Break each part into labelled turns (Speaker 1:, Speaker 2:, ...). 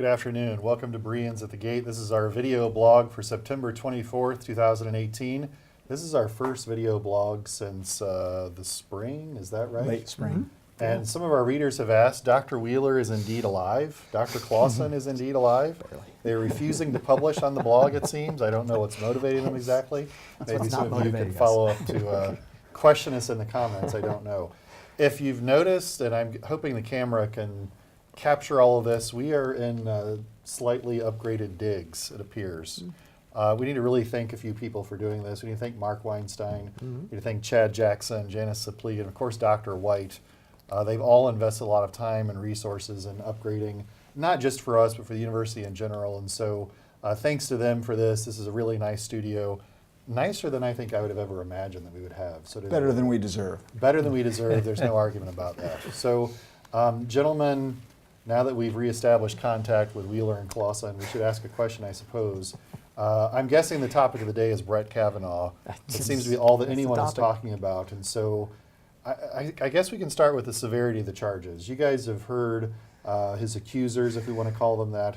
Speaker 1: Good afternoon. Welcome to Bereans at the Gate. This is our video blog for September 24th, 2018. This is our first video blog since the spring, is that right?
Speaker 2: Late spring.
Speaker 1: And some of our readers have asked, Dr. Wheeler is indeed alive. Dr. Clausen is indeed alive. They're refusing to publish on the blog, it seems. I don't know what's motivating them exactly. Maybe some of you can follow up to question us in the comments. I don't know. If you've noticed, and I'm hoping the camera can capture all of this, we are in slightly upgraded digs, it appears. We need to really thank a few people for doing this. We need to thank Mark Weinstein. We need to thank Chad Jackson, Janice Saplee, and of course Dr. White. They've all invested a lot of time and resources in upgrading, not just for us, but for the university in general. And so thanks to them for this. This is a really nice studio. Nicer than I think I would have ever imagined that we would have. So
Speaker 2: Better than we deserve.
Speaker 1: Better than we deserve. There's no argument about that. So gentlemen, now that we've reestablished contact with Wheeler and Clausen, we should ask a question, I suppose. I'm guessing the topic of the day is Brett Kavanaugh. It seems to be all that anyone is talking about. And so I guess we can start with the severity of the charges. You guys have heard his accusers, if we want to call them that.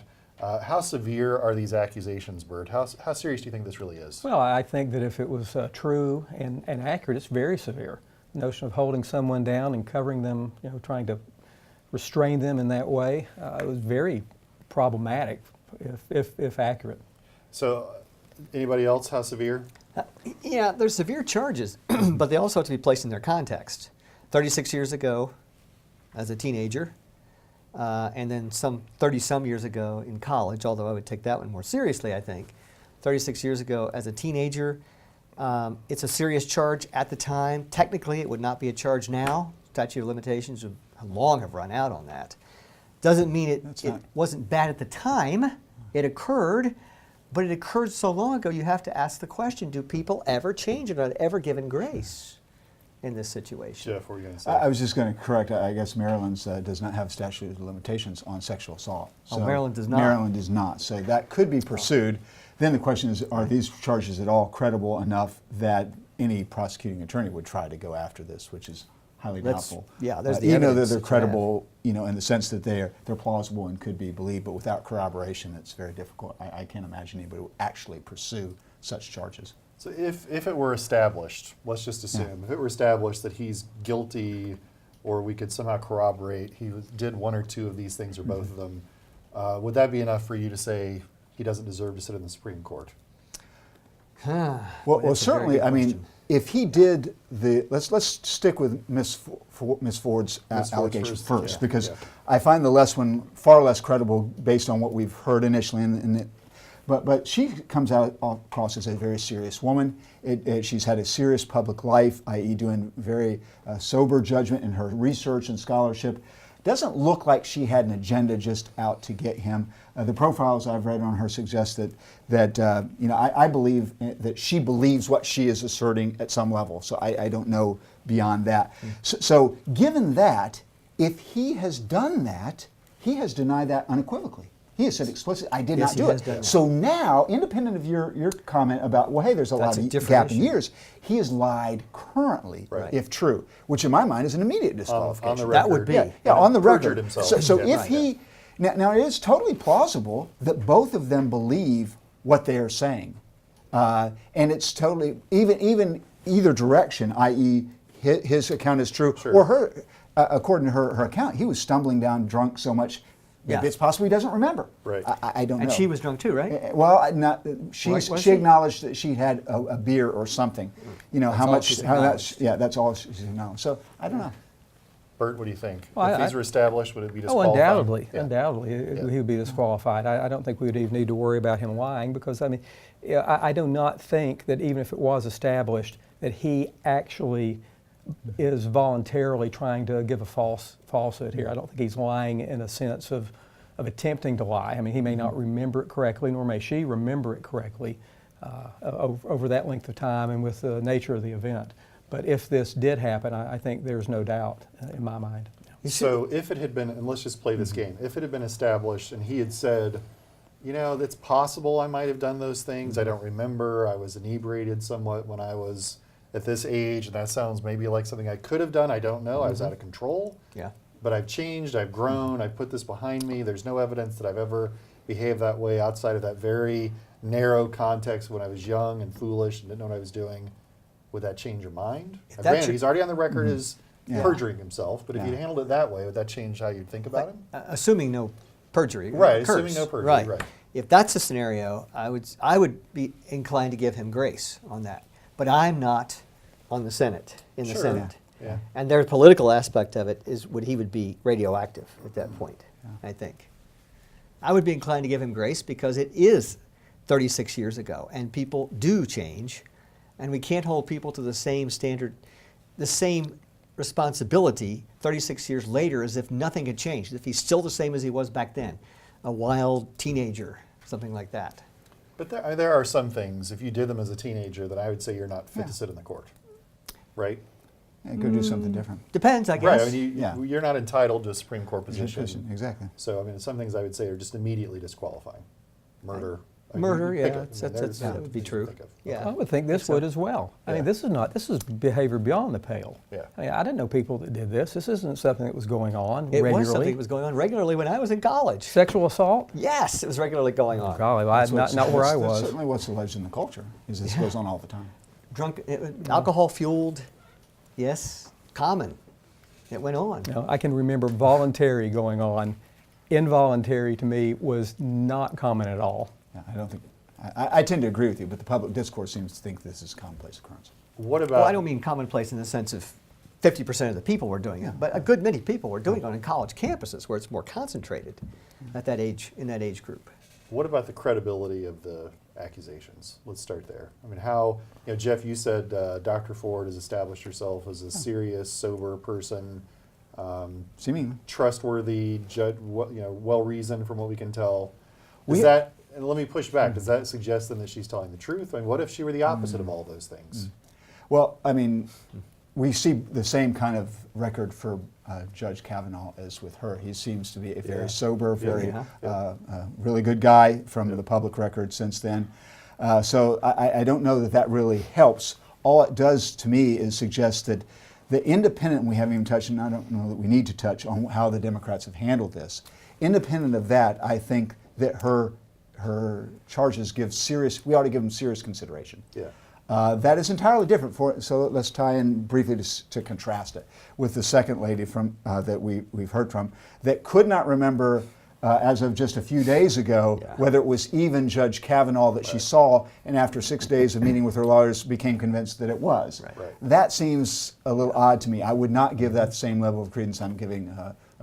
Speaker 1: How severe are these accusations, Bert? How serious do you think this really is?
Speaker 3: Well, I think that if it was true and accurate, it's very severe. The notion of holding someone down and covering them, trying to restrain them in that way, it was very problematic if accurate.
Speaker 1: So, anybody else, how severe?
Speaker 4: Yeah, they're severe charges, but they also have to be placed in their context. 36 years ago, as a teenager, and then some 30-some years ago in college, although I would take that one more seriously, I think. 36 years ago as a teenager, it's a serious charge at the time. Technically, it would not be a charge now. Statute of limitations would long have run out on that. Doesn't mean it wasn't bad at the time. It occurred. But it occurred so long ago, you have to ask the question, do people ever change and are they ever given grace in this situation?
Speaker 1: Jeff, what were you going to say?
Speaker 2: I was just going to correct, I guess Maryland's does not have statute of limitations on sexual assault.
Speaker 4: So Maryland does not?
Speaker 2: Maryland does not. So that could be pursued. Then the question is, are these charges at all credible enough that any prosecuting attorney would try to go after this, which is highly doubtful.
Speaker 4: Yeah, there's the
Speaker 2: you know that
Speaker 4: evidence
Speaker 2: they're
Speaker 4: that you
Speaker 2: credible, in the sense that they're plausible and could be believed, but without corroboration, it's very difficult. I can't imagine anybody would actually pursue such charges.
Speaker 1: So if it were established, let's just assume, if it were established that he's guilty or we could somehow corroborate he did one or two of these things or both of them, would that be enough for you to say he doesn't deserve to sit in the Supreme Court?
Speaker 2: Well, certainly, I mean, if he did let's stick with Ms. Ford's allegation first, because I find the one far less credible based on what we've heard initially. But she comes out across as a very serious woman. She's had a serious public life, i.e. doing very sober judgment in her research and scholarship. Doesn't look like she had an agenda just out to get him. The profiles I've read on her suggest that I believe that she believes what she is asserting at some level. So I don't know beyond that. So given that, if he has done that, he has denied that unequivocally. He has said explicitly, I did not do it. So now, independent of your comment about, well, hey, there's a lot of gap in years, he has lied currently, if true, which in my mind is an immediate disqualification.
Speaker 1: On the record.
Speaker 4: That would be.
Speaker 2: Yeah, on the record.
Speaker 1: Himself.
Speaker 2: So if he, now it is totally plausible that both of them believe what they are saying. And it's totally, even either direction, i.e. his account is true, or her, according to her account, he was stumbling down drunk so much, it's possible he doesn't remember.
Speaker 1: Right.
Speaker 2: I don't know.
Speaker 4: And she was drunk too, right?
Speaker 2: Well, she acknowledged that she had a beer or something. How much, that's all she knows. So I don't know.
Speaker 1: Bert, what do you think?
Speaker 3: Well,
Speaker 1: if these were established, would it be disqualified?
Speaker 3: Undoubtedly, he would be disqualified. I don't think we would even need to worry about him lying because, I do not think that even if it was established that he actually is voluntarily trying to give a falsehood here. I don't think he's lying in a sense of attempting to lie. He may not remember it correctly, nor may she remember it correctly over that length of time and with the nature of the event. But if this did happen, I think there's no doubt in my mind.
Speaker 1: So if it had been, and let's just play this game, if it had been established and he had said, it's possible I might have done those things, I don't remember, I was inebriated somewhat when I was at this age, and that sounds maybe like something I could have done, I don't know, I was out of control.
Speaker 4: Yeah.
Speaker 1: but I've changed, I've grown, I've put this behind me. There's no evidence that I've ever behaved that way outside of that very narrow context when I was young and foolish and didn't know what I was doing. Would that change your mind? Now, granted, he's already on the record as perjuring himself, but if you'd handled it that way, would that change how you'd think about him?
Speaker 4: Assuming no perjury
Speaker 1: Right,
Speaker 4: occurs.
Speaker 1: assuming no perjury, right.
Speaker 4: If that's the scenario, I would be inclined to give him grace on that. But I'm not on the Senate, in the Senate.
Speaker 1: Yeah.
Speaker 4: And their political aspect of it is he would be radioactive at that point, I think. I would be inclined to give him grace because it is 36 years ago, and people do change, and we can't hold people to the same standard, the same responsibility 36 years later as if nothing had changed, if he's still the same as he was back then, a wild teenager, something like that.
Speaker 1: But there are some things, if you did them as a teenager, that I would say you're not fit to sit in the court, right?
Speaker 2: Yeah, go do something different.
Speaker 4: Depends, I guess.
Speaker 1: Right, I mean, you're not entitled to a Supreme Court position.
Speaker 2: Exactly.
Speaker 1: So, I mean, some things I would say are just immediately disqualifying. Murder.
Speaker 4: Murder,
Speaker 1: you pick
Speaker 4: yeah,
Speaker 1: it.
Speaker 4: that would be true.
Speaker 3: I would think this would as well. I mean, this is behavior beyond the pale.
Speaker 1: Yeah.
Speaker 3: I mean, I didn't know people that did this. This isn't something that was going on
Speaker 4: It
Speaker 3: regularly.
Speaker 4: was something that was going on regularly when I was in college.
Speaker 3: Sexual assault?
Speaker 4: Yes, it was regularly going on.
Speaker 3: Golly, not where I was.
Speaker 2: That's certainly what's alleged in the culture, is this goes on all the time.
Speaker 4: Alcohol-fueled, yes, common. It went on.
Speaker 3: You know, I can remember voluntary going on. Involuntary to me was not common at all.
Speaker 2: Yeah, I don't think, I tend to agree with you, but the public discourse seems to think this is a commonplace occurrence.
Speaker 1: What about...
Speaker 4: Well, I don't mean commonplace in the sense of 50% of the people were doing it, but a good many people were doing it on college campuses where it's more concentrated at that age, in that age group.
Speaker 1: What about the credibility of the accusations? Let's start there. I mean, how, Jeff, you said Dr. Ford has established herself as a serious, sober person,
Speaker 2: Seemingly.
Speaker 1: trustworthy, well-reasoned from what we can tell. And let me push back, does that suggest then that she's telling the truth? I mean, what if she were the opposite of all those things?
Speaker 2: Well, I mean, we see the same kind of record for Judge Kavanaugh as with her. He seems to be a very sober, very really good guy from the public record since then. So I don't know that that really helps. All it does to me is suggest that the independent, we haven't even touched, and I don't know that we need to touch on how the Democrats have handled this. Independent of that, I think that her charges we ought to give them serious consideration.
Speaker 1: Yeah.
Speaker 2: That is entirely different. So let's tie in briefly to contrast it with the second lady from that we've heard from that could not remember as of just a few days ago whether it was even Judge Kavanaugh that she saw, and after 6 days of meeting with her lawyers became convinced that it was.
Speaker 1: Right.
Speaker 2: That seems a little odd to me. I would not give that the same level of credence I'm giving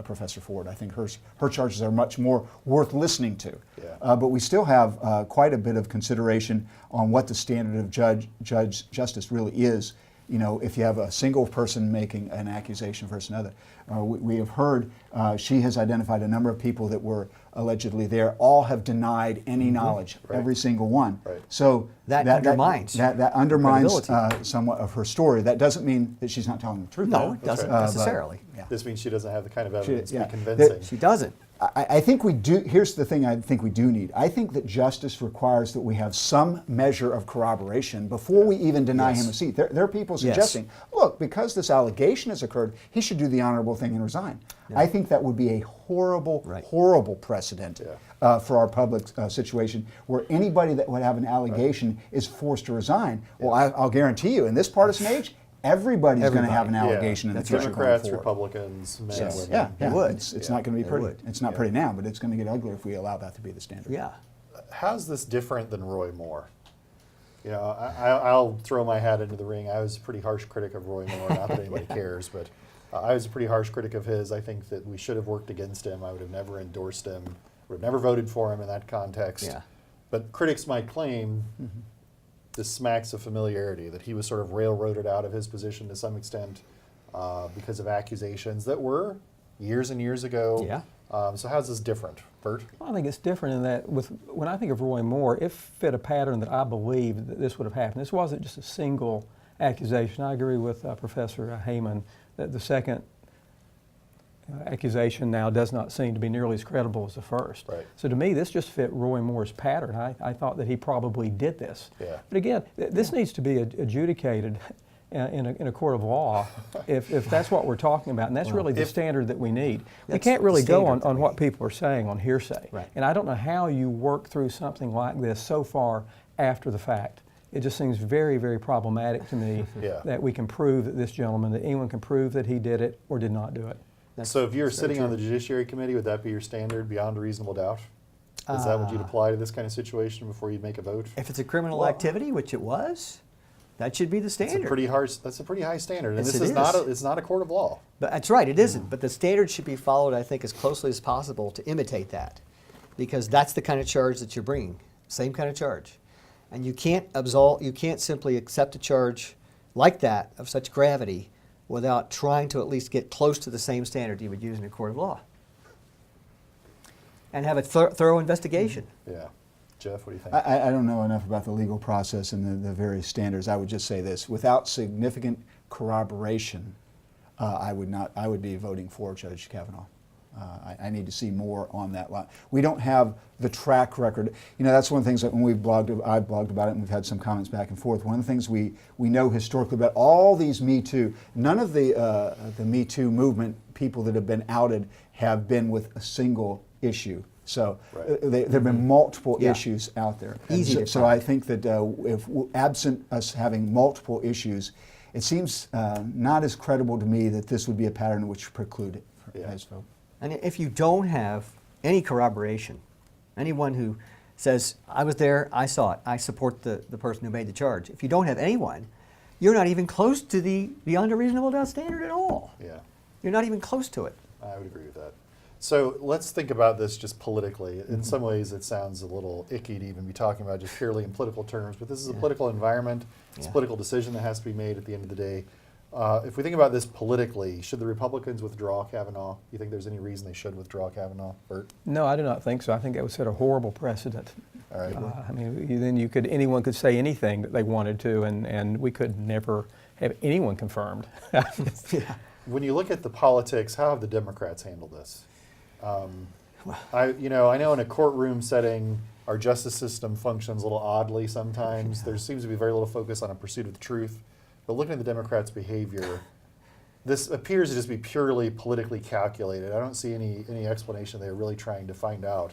Speaker 2: Professor Ford. I think her charges are much more worth listening to.
Speaker 1: Yeah.
Speaker 2: But we still have quite a bit of consideration on what the standard of justice really is. If you have a single person making an accusation versus another. We have heard she has identified a number of people that were allegedly there. All have denied any knowledge, every single one.
Speaker 1: Right.
Speaker 2: So
Speaker 4: that undermines
Speaker 2: that undermines somewhat of her story. That doesn't mean that she's not telling the truth.
Speaker 4: No, it doesn't necessarily.
Speaker 1: This means she doesn't have the kind of evidence to be convincing.
Speaker 4: She doesn't.
Speaker 2: I think we do. Here's the thing I think we do need. I think that justice requires that we have some measure of corroboration before we even deny him a seat. There are people suggesting, look, because this allegation has occurred, he should do the honorable thing and resign. I think that would be a horrible, horrible precedent for our public situation where anybody that would have an allegation is forced to resign. Well, I'll guarantee you, in this partisan age, everybody's going to have an allegation in the future.
Speaker 1: Democrats, Republicans, men, women.
Speaker 2: Yeah,
Speaker 4: It would.
Speaker 2: It's not going to be pretty. It's not pretty now, but it's going to get ugly if we allow that to be the standard.
Speaker 4: Yeah.
Speaker 1: How's this different than Roy Moore? I'll throw my hat into the ring. I was a pretty harsh critic of Roy Moore. Not that anybody cares, but I was a pretty harsh critic of his. I think that we should have worked against him. I would have never endorsed him. Would have never voted for him in that context.
Speaker 4: Yeah.
Speaker 1: But critics might claim this smacks of familiarity, that he was sort of railroaded out of his position to some extent because of accusations that were years and years ago.
Speaker 4: Yeah.
Speaker 1: So how's this different, Bert?
Speaker 3: Well, I think it's different in that when I think of Roy Moore, it fit a pattern that I believe that this would have happened. This wasn't just a single accusation. I agree with Professor Heyman that the second accusation now does not seem to be nearly as credible as the first.
Speaker 1: Right.
Speaker 3: So to me, this just fit Roy Moore's pattern. I thought that he probably did this.
Speaker 1: Yeah.
Speaker 3: But again, this needs to be adjudicated in a court of law, if that's what we're talking about, and that's really the standard that we need. We
Speaker 4: That's
Speaker 3: can't really
Speaker 4: the
Speaker 3: go
Speaker 4: standard
Speaker 3: on
Speaker 4: that
Speaker 3: what people are saying on hearsay.
Speaker 4: Right.
Speaker 3: And I don't know how you work through something like this so far after the fact. It just seems very, very problematic to me
Speaker 1: Yeah.
Speaker 3: that we can prove that this gentleman, that anyone can prove that he did it or did not do it.
Speaker 1: So if you're
Speaker 4: so
Speaker 1: sitting
Speaker 4: true.
Speaker 1: on the Judiciary Committee, would that be your standard beyond a reasonable doubt? Is that what you'd apply to this kind of situation before you make a vote?
Speaker 4: If it's a criminal activity, which it was, that should be the
Speaker 1: That's
Speaker 4: standard.
Speaker 1: a pretty high standard, and
Speaker 4: Yes,
Speaker 1: this
Speaker 4: it
Speaker 1: is not
Speaker 4: is.
Speaker 1: it's not a court of law.
Speaker 4: But that's right, it isn't. But the standard should be followed, I think, as closely as possible to imitate that, because that's the kind of charge that you're bringing, same kind of charge, and you can't You can't simply accept a charge like that of such gravity without trying to at least get close to the same standard you would use in a court of law, and have a thorough investigation.
Speaker 1: Yeah. Jeff, what do you think?
Speaker 2: I don't know enough about the legal process and the various standards. I would just say this: without significant corroboration, I would be voting for Judge Kavanaugh. I need to see more on that line. We don't have the track record. You know, that's one of the things that when I've blogged about it, and we've had some comments back and forth. One of the things we know historically about all these Me Too, none of the Me Too movement people that have been outed have been with a single issue. So
Speaker 1: Right.
Speaker 2: there have been multiple
Speaker 4: Yeah.
Speaker 2: issues out there.
Speaker 4: Easy
Speaker 2: so,
Speaker 4: to
Speaker 2: so
Speaker 4: find.
Speaker 2: I think that if absent us having multiple issues, it seems not as credible to me that this would be a pattern which preclude it
Speaker 1: Yeah.
Speaker 2: as vote.
Speaker 4: And if you don't have any corroboration, anyone who says, I was there, I saw it, I support the person who made the charge. If you don't have anyone, you're not even close to the beyond a reasonable doubt standard at all.
Speaker 1: Yeah,
Speaker 4: You're not even close to it.
Speaker 1: I would agree with that. So let's think about this just politically. In some ways, it sounds a little icky to even be talking about just purely in political terms, but this is a political environment. It's a
Speaker 4: Yeah.
Speaker 1: political decision that has to be made at the end of the day. If we think about this politically, should the Republicans withdraw Kavanaugh? You think there's any reason they should withdraw Kavanaugh, Bert?
Speaker 3: No, I do not think so. I think that would set a horrible precedent.
Speaker 1: All right.
Speaker 3: I mean, anyone could say anything that they wanted to, and we could never have anyone confirmed.
Speaker 1: When you look at the politics, how have the Democrats handled this? I know in a courtroom setting, our justice system functions a little oddly sometimes. There seems to be very little focus on a pursuit of the truth. But looking at the Democrats' behavior, this appears to just be purely politically calculated. I don't see any explanation. They're really trying to find out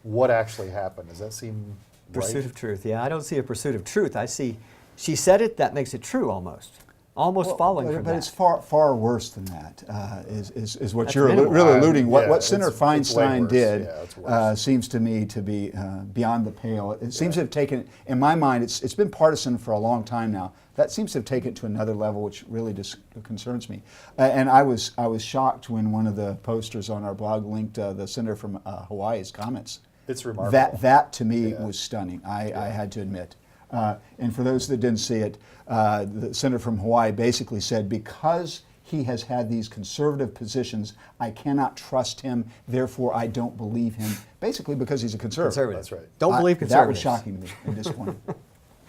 Speaker 1: what actually happened. Does that seem
Speaker 4: Pursuit
Speaker 1: right?
Speaker 4: of truth. Yeah, I don't see a pursuit of truth. I see, she said it, that makes it true almost. Almost following
Speaker 2: but,
Speaker 4: from
Speaker 2: but
Speaker 4: that.
Speaker 2: it's far worse than that. Is what
Speaker 4: That's
Speaker 2: you're
Speaker 4: minimal.
Speaker 2: really alluding.
Speaker 1: Yeah,
Speaker 2: What Senator
Speaker 1: it's way
Speaker 2: Feinstein
Speaker 1: worse.
Speaker 2: did
Speaker 1: Yeah, it's worse.
Speaker 2: seems to me to be beyond the pale. It seems to have taken, in my mind, it's been partisan for a long time now. That seems to have taken it to another level, which really concerns me. And I was shocked when one of the posters on our blog linked the senator from Hawaii's comments.
Speaker 1: It's remarkable.
Speaker 2: That to me
Speaker 1: Yeah.
Speaker 2: was stunning. I had to admit. And for those that didn't see it, the senator from Hawaii basically said, because he has had these conservative positions, I cannot trust him, therefore I don't believe him. Basically because he's a conservative.
Speaker 1: That's right.
Speaker 4: Don't believe
Speaker 2: That was
Speaker 4: conservatives.
Speaker 2: shocking to me and disappointing.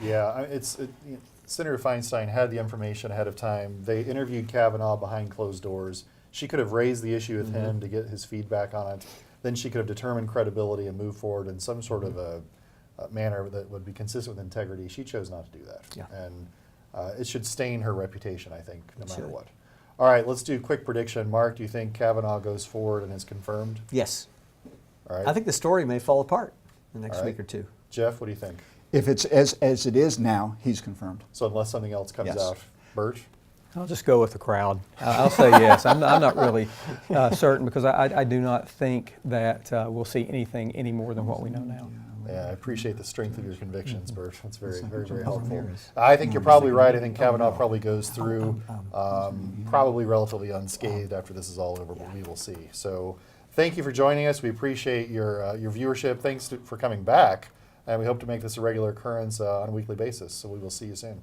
Speaker 1: Yeah, Senator Feinstein had the information ahead of time. They interviewed Kavanaugh behind closed doors. She could have raised the issue with him to get his feedback on it. Then she could have determined credibility and moved forward in some sort of a manner that would be consistent with integrity. She chose not to do that.
Speaker 4: Yeah.
Speaker 1: And it should stain her reputation, I think, no matter
Speaker 4: should.
Speaker 1: what. All right, let's do a quick prediction. Mark, do you think Kavanaugh goes forward and is confirmed?
Speaker 4: Yes.
Speaker 1: All right.
Speaker 4: I think the story may fall apart in the next
Speaker 1: All right.
Speaker 4: week or two.
Speaker 1: Jeff, what do you think?
Speaker 2: If it's as it is now, he's confirmed.
Speaker 1: So unless something else comes
Speaker 2: Yes.
Speaker 1: out. Bert?
Speaker 3: I'll just go with the crowd. I'll say yes. I'm not really certain because I do not think that we'll see anything any more than what we know now.
Speaker 1: Yeah, I appreciate the strength of your convictions, Bert. That's very, very, very
Speaker 2: Oh,
Speaker 1: helpful.
Speaker 2: there is.
Speaker 1: I think you're probably right. I think Kavanaugh probably goes through probably relatively unscathed after this is all over, but we will see. So thank you for joining us. We appreciate your viewership. Thanks for coming back, and we hope to make this a regular occurrence on a weekly basis. So we will see you soon.